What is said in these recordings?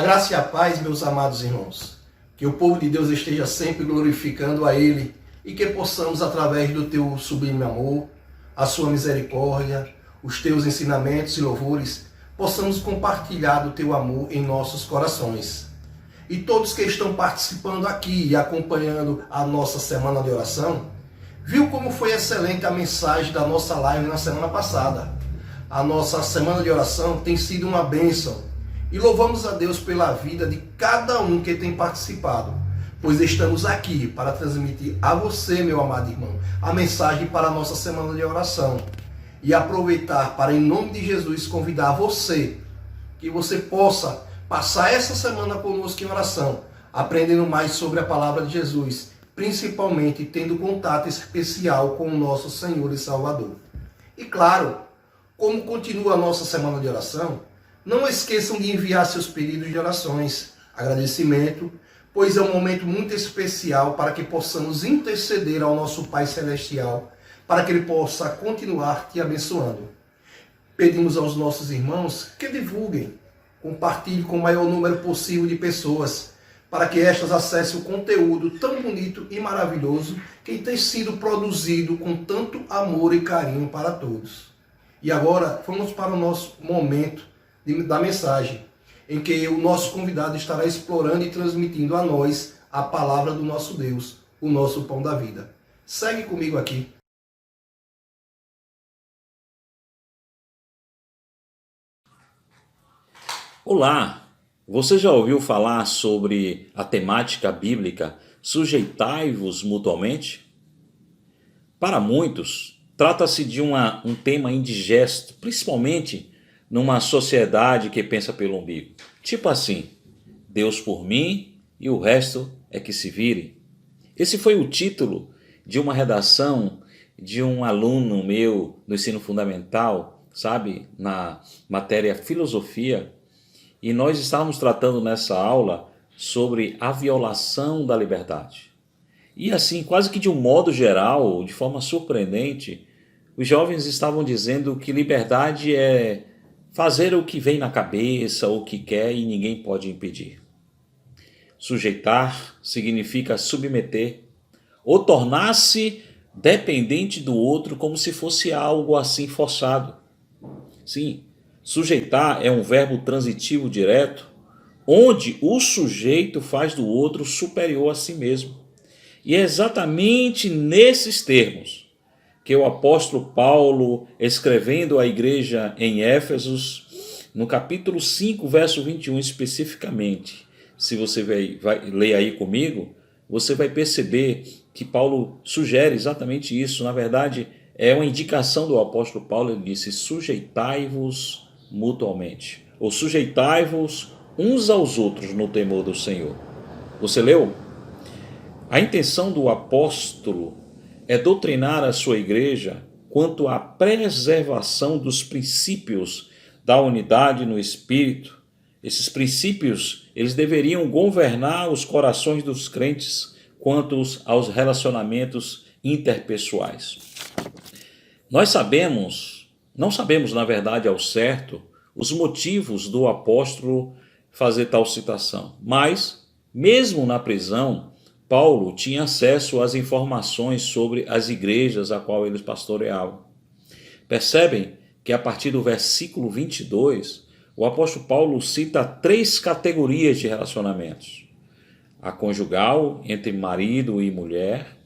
A graça e a paz, meus amados irmãos. Que o povo de Deus esteja sempre glorificando a Ele e que possamos, através do Teu sublime amor, a Sua misericórdia, os Teus ensinamentos e louvores, possamos compartilhar do Teu amor em nossos corações. E todos que estão participando aqui e acompanhando a nossa semana de oração, viu como foi excelente a mensagem da nossa live na semana passada. A nossa semana de oração tem sido uma bênção. E louvamos a Deus pela vida de cada um que tem participado, pois estamos aqui para transmitir a você, meu amado irmão, a mensagem para a nossa semana de oração. E aproveitar para, em nome de Jesus, convidar você, que você possa passar essa semana conosco em oração, aprendendo mais sobre a palavra de Jesus, principalmente tendo contato especial com o nosso Senhor e Salvador. E claro, como continua a nossa semana de oração, não esqueçam de enviar seus pedidos de orações, agradecimento, pois é um momento muito especial para que possamos interceder ao nosso Pai Celestial, para que Ele possa continuar te abençoando. Pedimos aos nossos irmãos que divulguem, compartilhem com o maior número possível de pessoas, para que estas acessem o conteúdo tão bonito e maravilhoso que tem sido produzido com tanto amor e carinho para todos. E agora vamos para o nosso momento da mensagem, em que o nosso convidado estará explorando e transmitindo a nós a palavra do nosso Deus, o nosso pão da vida. Segue comigo aqui. Olá! Você já ouviu falar sobre a temática bíblica sujeitai-vos mutuamente? Para muitos, trata-se de um tema indigesto, principalmente numa sociedade que pensa pelo umbigo. Tipo assim, Deus por mim e o resto é que se vire. Esse foi o título de uma redação de um aluno meu do ensino fundamental, sabe, na matéria filosofia, e nós estávamos tratando nessa aula sobre a violação da liberdade. E assim, quase que de um modo geral, de forma surpreendente, os jovens estavam dizendo que liberdade é fazer o que vem na cabeça, o que quer e ninguém pode impedir. Sujeitar significa submeter ou tornar-se dependente do outro como se fosse algo assim forçado. Sim, sujeitar é um verbo transitivo direto, onde o sujeito faz do outro superior a si mesmo. E é exatamente nesses termos que o apóstolo Paulo, escrevendo à igreja em Éfesos, no capítulo 5, verso 21 especificamente, se você vai ler aí comigo, você vai perceber que Paulo sugere exatamente isso. Na verdade, é uma indicação do apóstolo Paulo. Ele disse, sujeitai-vos mutuamente, ou sujeitai-vos uns aos outros no temor do Senhor. Você leu? A intenção do apóstolo é doutrinar a sua igreja quanto à preservação dos princípios da unidade no Espírito. Esses princípios, eles deveriam governar os corações dos crentes quanto aos relacionamentos interpessoais. Não sabemos na verdade ao certo os motivos do apóstolo fazer tal citação, mas mesmo na prisão, Paulo tinha acesso às informações sobre as igrejas a qual eles pastoreavam. Percebem que a partir do versículo 22, o apóstolo Paulo cita 3 categorias de relacionamentos. A conjugal, entre marido e mulher,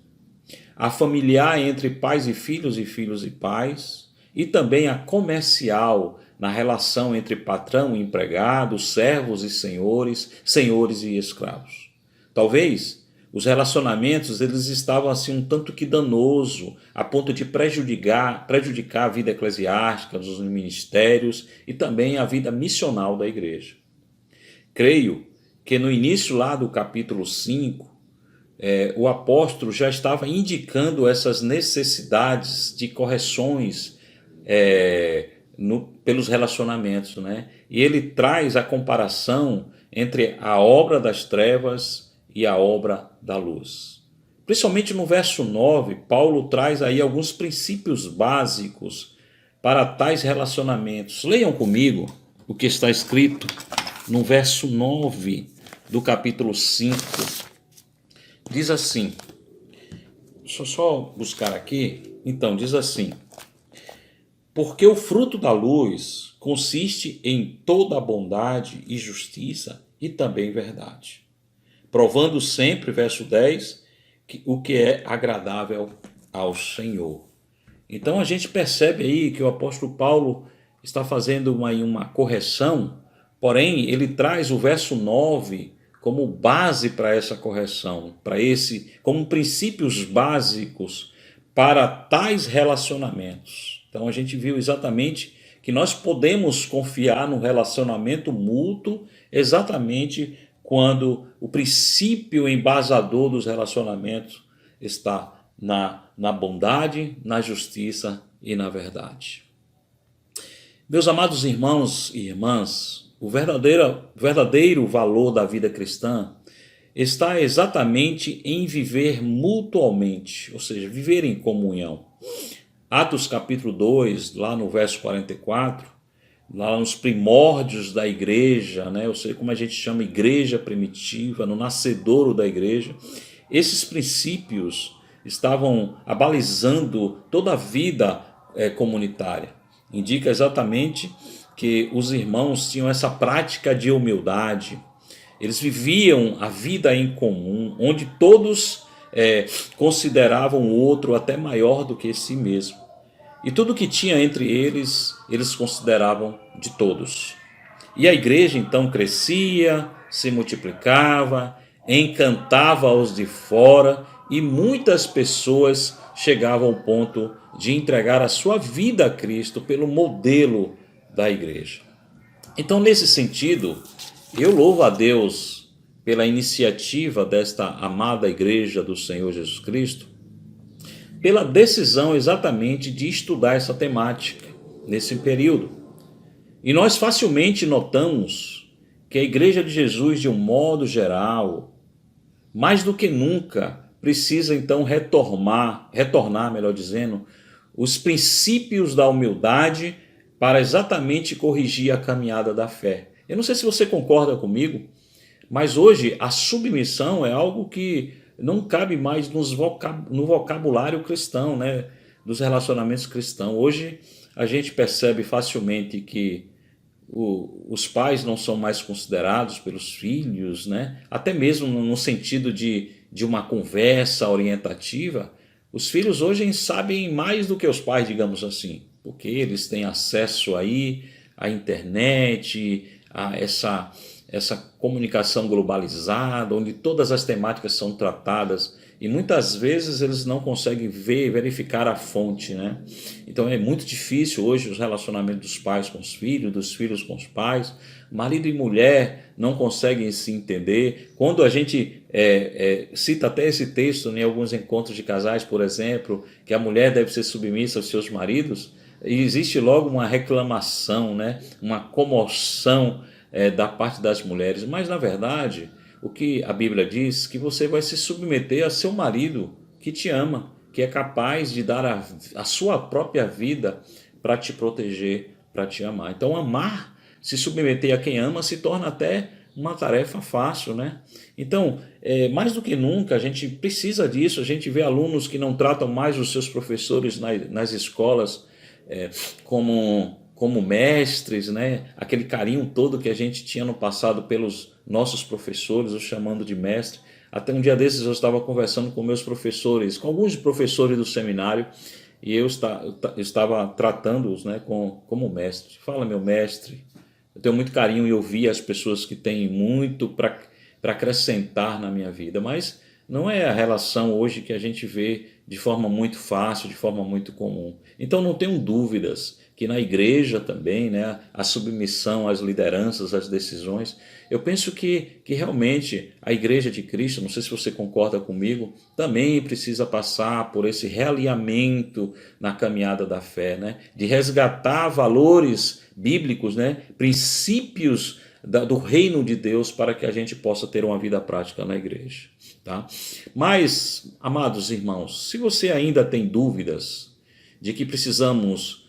a familiar, entre pais e filhos e pais, e também a comercial, na relação entre patrão e empregado, servos e senhores, senhores e escravos. Talvez os relacionamentos eles estavam assim um tanto que danoso, a ponto de prejudicar a vida eclesiástica, dos ministérios e também a vida missional da igreja. Creio que no início lá do capítulo 5, o apóstolo já estava indicando essas necessidades de correções pelos relacionamentos, né? E ele traz a comparação entre a obra das trevas e a obra da luz. Principalmente no verso 9, Paulo traz aí alguns princípios básicos para tais relacionamentos. Leiam comigo o que está escrito no verso 9 do capítulo 5. Diz assim, deixa eu só buscar aqui. Então, diz assim: porque o fruto da luz consiste em toda a bondade e justiça e também verdade, provando sempre, verso 10, o que é agradável ao Senhor. Então a gente percebe aí que o apóstolo Paulo está fazendo uma correção, porém ele traz o verso 9 como base para essa correção, como princípios básicos para tais relacionamentos. Então a gente viu exatamente que nós podemos confiar no relacionamento mútuo exatamente quando o princípio embasador dos relacionamentos está na bondade, na justiça e na verdade. Meus amados irmãos e irmãs, o verdadeiro valor da vida cristã está exatamente em viver mutualmente, ou seja, viver em comunhão. Atos capítulo 2, lá no verso 44, lá nos primórdios da igreja, né? Ou seja, como a gente chama igreja primitiva, no nascedouro da igreja, esses princípios estavam abalizando toda a vida comunitária. Indica exatamente que os irmãos tinham essa prática de humildade. Eles viviam a vida em comum, onde todos consideravam o outro até maior do que si mesmo. E tudo que tinha entre eles, eles consideravam de todos. E a igreja então crescia, se multiplicava, encantava os de fora, e muitas pessoas chegavam ao ponto de entregar a sua vida a Cristo pelo modelo da igreja. Então, nesse sentido, eu louvo a Deus pela iniciativa desta amada igreja do Senhor Jesus Cristo, pela decisão exatamente de estudar essa temática nesse período. E nós facilmente notamos que a igreja de Jesus, de um modo geral, mais do que nunca, precisa então retornar, melhor dizendo, os princípios da humildade para exatamente corrigir a caminhada da fé. Eu não sei se você concorda comigo, mas hoje a submissão é algo que não cabe mais no vocabulário cristão, né? Dos relacionamentos cristãos. Hoje a gente percebe facilmente que os pais não são mais considerados pelos filhos, né? Até mesmo no sentido de uma conversa orientativa. Os filhos hoje sabem mais do que os pais, digamos assim, porque eles têm acesso aí à internet, a essa comunicação globalizada, onde todas as temáticas são tratadas e muitas vezes eles não conseguem verificar a fonte, né? Então é muito difícil hoje os relacionamentos dos pais com os filhos, dos filhos com os pais. Marido e mulher não conseguem se entender. Quando a gente cita até esse texto em alguns encontros de casais, por exemplo, que a mulher deve ser submissa aos seus maridos, e existe logo uma reclamação, né? Uma comoção da parte das mulheres. Mas na verdade, o que a Bíblia diz, que você vai se submeter a seu marido que te ama, que é capaz de dar a sua própria vida para te proteger, para te amar. Então amar, se submeter a quem ama, se torna até uma tarefa fácil, né? Então, mais do que nunca, a gente precisa disso. A gente vê alunos que não tratam mais os seus professores nas escolas como mestres, né? Aquele carinho todo que a gente tinha no passado pelos nossos professores, os chamando de mestre. Até um dia desses eu estava conversando com meus professores, com alguns professores do seminário, e eu estava tratando-os, né, como mestre. Fala, meu mestre. Eu tenho muito carinho em ouvir as pessoas que têm muito para acrescentar na minha vida, mas não é a relação hoje que a gente vê de forma muito fácil, de forma muito comum. Então não tenham dúvidas que na igreja também, né, a submissão às lideranças, às decisões, eu penso que realmente a igreja de Cristo, não sei se você concorda comigo, também precisa passar por esse realinhamento na caminhada da fé, né, de resgatar valores bíblicos, né, princípios do reino de Deus para que a gente possa ter uma vida prática na igreja. Tá? Mas, amados irmãos, se você ainda tem dúvidas de que precisamos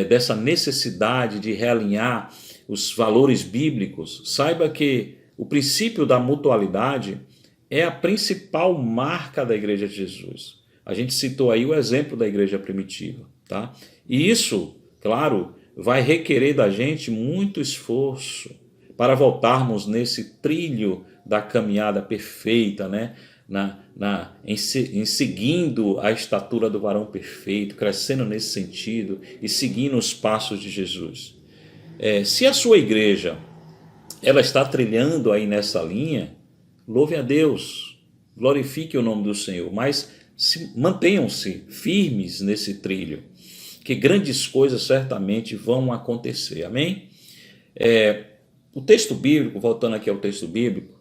dessa necessidade de realinhar os valores bíblicos, saiba que o princípio da mutualidade é a principal marca da Igreja de Jesus. A gente citou aí o exemplo da igreja primitiva, tá? E isso, claro, vai requerer da gente muito esforço para voltarmos nesse trilho da caminhada perfeita, né? Em seguindo a estatura do varão perfeito, crescendo nesse sentido e seguindo os passos de Jesus. Se a sua igreja ela está trilhando aí nessa linha, louve a Deus, glorifique o nome do Senhor, mas mantenham-se firmes nesse trilho, que grandes coisas certamente vão acontecer, amém? O texto bíblico, voltando aqui ao texto bíblico,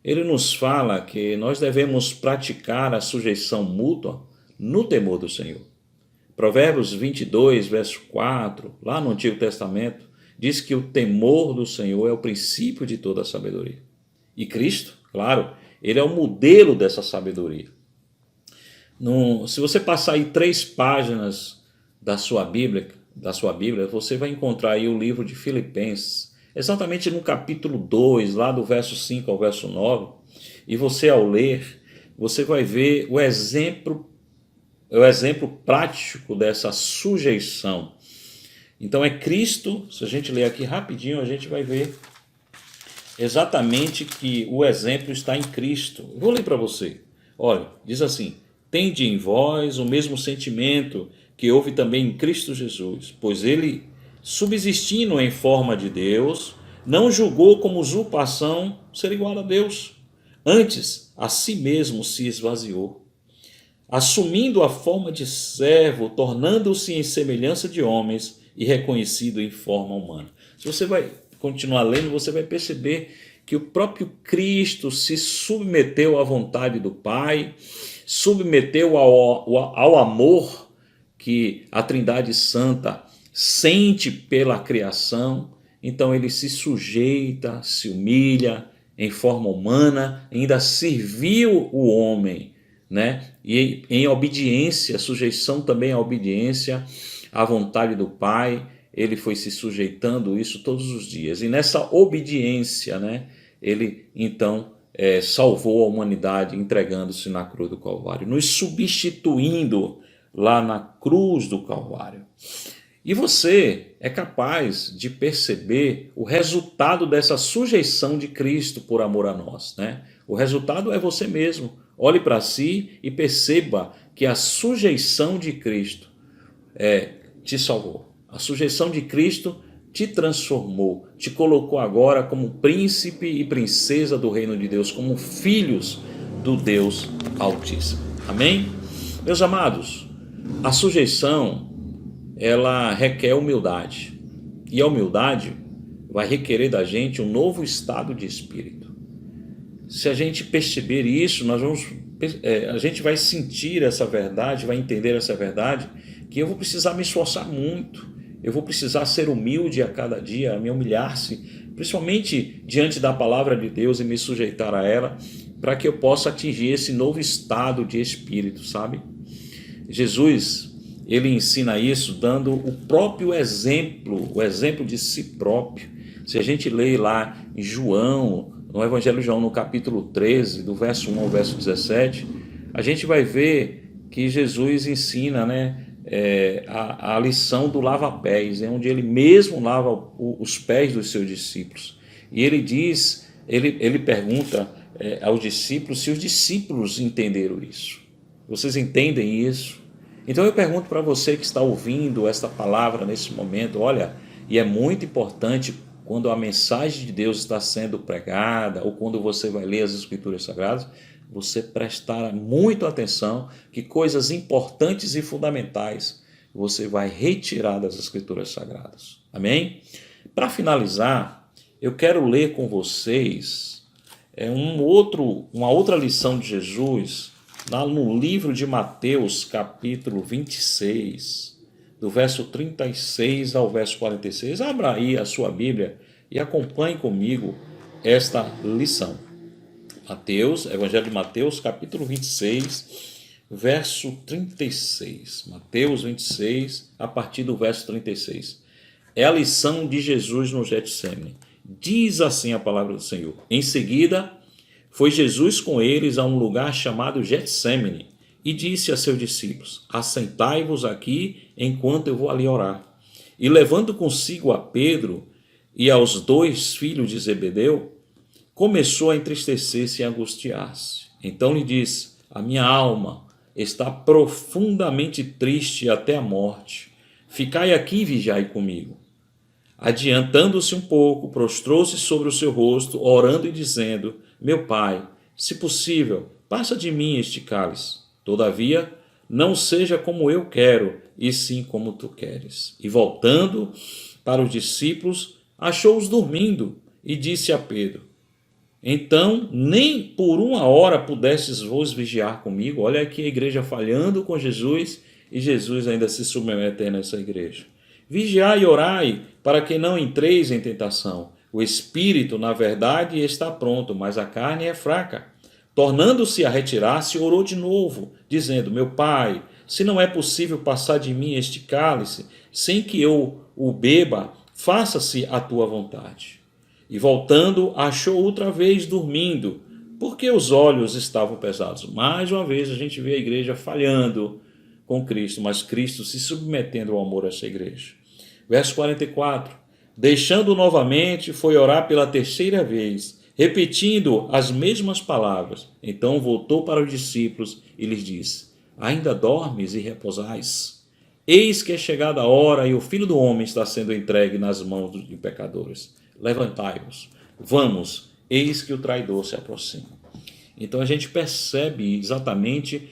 ele nos fala que nós devemos praticar a sujeição mútua no temor do Senhor. Provérbios 22, verso 4, lá no Antigo Testamento, diz que o temor do Senhor é o princípio de toda a sabedoria. E Cristo, claro, ele é o modelo dessa sabedoria. Se você passar aí 3 páginas da sua Bíblia, você vai encontrar aí o livro de Filipenses, exatamente no capítulo 2, lá do verso 5 ao verso 9, e você ao ler, você vai ver o exemplo prático dessa sujeição. Então é Cristo, se a gente ler aqui rapidinho, a gente vai ver exatamente que o exemplo está em Cristo. Vou ler para você. Olha, diz assim: tende em vós o mesmo sentimento que houve também em Cristo Jesus, pois ele, subsistindo em forma de Deus, não julgou como usurpação ser igual a Deus. Antes, a si mesmo se esvaziou, assumindo a forma de servo, tornando-se em semelhança de homens e reconhecido em forma humana. Se você vai continuar lendo, você vai perceber que o próprio Cristo se submeteu à vontade do Pai, submeteu ao amor que a Trindade Santa sente pela criação. Então ele se sujeita, se humilha em forma humana, ainda serviu o homem, né? E em obediência, sujeição também à obediência à vontade do Pai, ele foi se sujeitando isso todos os dias. E nessa obediência, né, ele então salvou a humanidade entregando-se na cruz do Calvário, nos substituindo lá na cruz do Calvário. E você é capaz de perceber o resultado dessa sujeição de Cristo por amor a nós, né? O resultado é você mesmo. Olhe para si e perceba que a sujeição de Cristo te salvou. A sujeição de Cristo te transformou, te colocou agora como príncipe e princesa do reino de Deus, como filhos do Deus Altíssimo. Amém? Meus amados, a sujeição, ela requer humildade. E a humildade vai requerer da gente um novo estado de espírito. Se a gente perceber isso, a gente vai sentir essa verdade, vai entender essa verdade, que eu vou precisar me esforçar muito, eu vou precisar ser humilde a cada dia, me humilhar-se, principalmente diante da palavra de Deus e me sujeitar a ela, para que eu possa atingir esse novo estado de espírito, sabe? Jesus, ele ensina isso dando o próprio exemplo, o exemplo de si próprio. Se a gente lê lá em João, no Evangelho de João, no capítulo 13, do verso 1 ao verso 17, a gente vai ver que Jesus ensina, né, a lição do lava-pés, onde ele mesmo lava os pés dos seus discípulos. E ele diz, ele pergunta aos discípulos se os discípulos entenderam isso. Vocês entendem isso? Então eu pergunto para você que está ouvindo esta palavra nesse momento, olha, e é muito importante quando a mensagem de Deus está sendo pregada ou quando você vai ler as Escrituras Sagradas, você prestar muito atenção que coisas importantes e fundamentais você vai retirar das Escrituras Sagradas. Amém? Para finalizar, eu quero ler com vocês uma outra lição de Jesus, lá no livro de Mateus, capítulo 26, do verso 36 ao verso 46. Abra aí a sua Bíblia e acompanhe comigo esta lição. Mateus, Evangelho de Mateus, capítulo 26, verso 36. Mateus 26, a partir do verso 36. É a lição de Jesus no Getsemane. Diz assim a palavra do Senhor. Em seguida, foi Jesus com eles a um lugar chamado Getsemane e disse a seus discípulos: assentai-vos aqui enquanto eu vou ali orar. E levando consigo a Pedro e aos 2 filhos de Zebedeu, começou a entristecer-se e angustiar-se. Então lhe disse: a minha alma está profundamente triste até a morte. Ficai aqui e vigiai comigo. Adiantando-se um pouco, prostrou-se sobre o seu rosto, orando e dizendo: meu pai, se possível, passa de mim este cálice. Todavia, não seja como eu quero, e sim como tu queres. E voltando para os discípulos, achou-os dormindo, e disse a Pedro: então, nem por 1 hora pudestes vos vigiar comigo? Olha aqui a igreja falhando com Jesus, e Jesus ainda se submetendo a essa igreja. Vigiai e orai, para que não entreis em tentação. O espírito, na verdade, está pronto, mas a carne é fraca. Tornando-se a retirar-se, orou de novo, dizendo: meu pai, se não é possível passar de mim este cálice, sem que eu o beba, faça-se a tua vontade. E voltando, achou outra vez dormindo, porque os olhos estavam pesados. Mais uma vez a gente vê a igreja falhando com Cristo, mas Cristo se submetendo ao amor a essa igreja. Verso 44. Deixando novamente, foi orar pela 3ª vez, repetindo as mesmas palavras. Então voltou para os discípulos e lhes disse: ainda dormes e repousais? Eis que é chegada a hora e o Filho do Homem está sendo entregue nas mãos de pecadores. Levantai-vos, vamos, eis que o traidor se aproxima. Então a gente percebe exatamente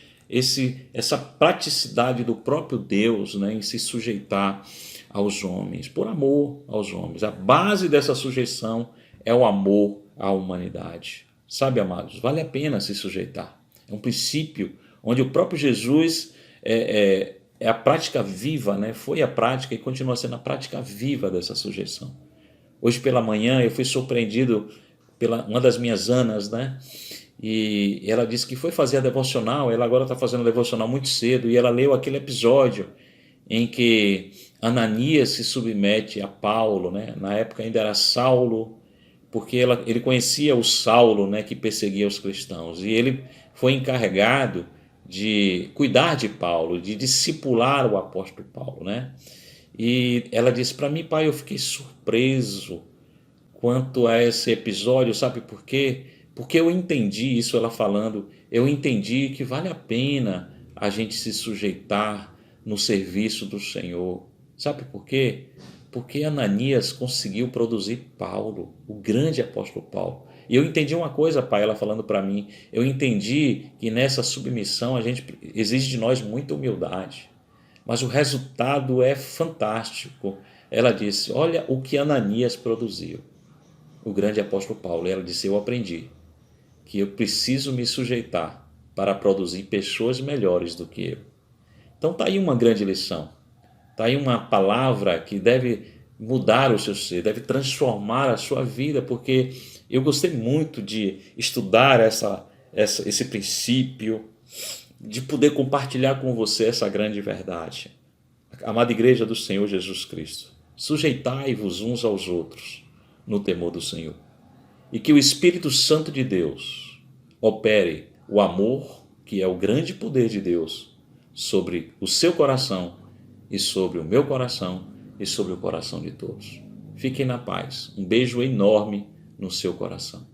essa praticidade do próprio Deus, né, em se sujeitar aos homens, por amor aos homens. A base dessa sujeição é o amor à humanidade. Sabe, amados, vale a pena se sujeitar. É um princípio onde o próprio Jesus é a prática viva, né? Foi a prática e continua sendo a prática viva dessa sujeição. Hoje pela manhã eu fui surpreendido pela uma das minhas Anas, né? E ela disse que foi fazer a devocional. Ela agora está fazendo a devocional muito cedo, e ela leu aquele episódio em que Ananias se submete a Paulo, né? Na época ainda era Saulo, porque ele conhecia o Saulo, né, que perseguia os cristãos, e ele foi encarregado de cuidar de Paulo, de discipular o apóstolo Paulo, né? E ela disse para mim: pai, eu fiquei surpreso quanto a esse episódio, sabe por quê? Porque eu entendi isso, ela falando, eu entendi que vale a pena a gente se sujeitar no serviço do Senhor. Sabe por quê? Porque Ananias conseguiu produzir Paulo, o grande apóstolo Paulo. E eu entendi uma coisa, pai, ela falando para mim, eu entendi que nessa submissão a gente exige de nós muita humildade, mas o resultado é fantástico. Ela disse: olha o que Ananias produziu, o grande apóstolo Paulo. E ela disse: eu aprendi que eu preciso me sujeitar para produzir pessoas melhores do que eu. Então está aí uma grande lição, está aí uma palavra que deve mudar o seu ser, deve transformar a sua vida, porque eu gostei muito de estudar esse princípio, de poder compartilhar com você essa grande verdade. Amada igreja do Senhor Jesus Cristo, sujeitai-vos uns aos outros no temor do Senhor, e que o Espírito Santo de Deus opere o amor, que é o grande poder de Deus, sobre o seu coração e sobre o meu coração e sobre o coração de todos. Fiquem na paz. Um beijo enorme no seu coração.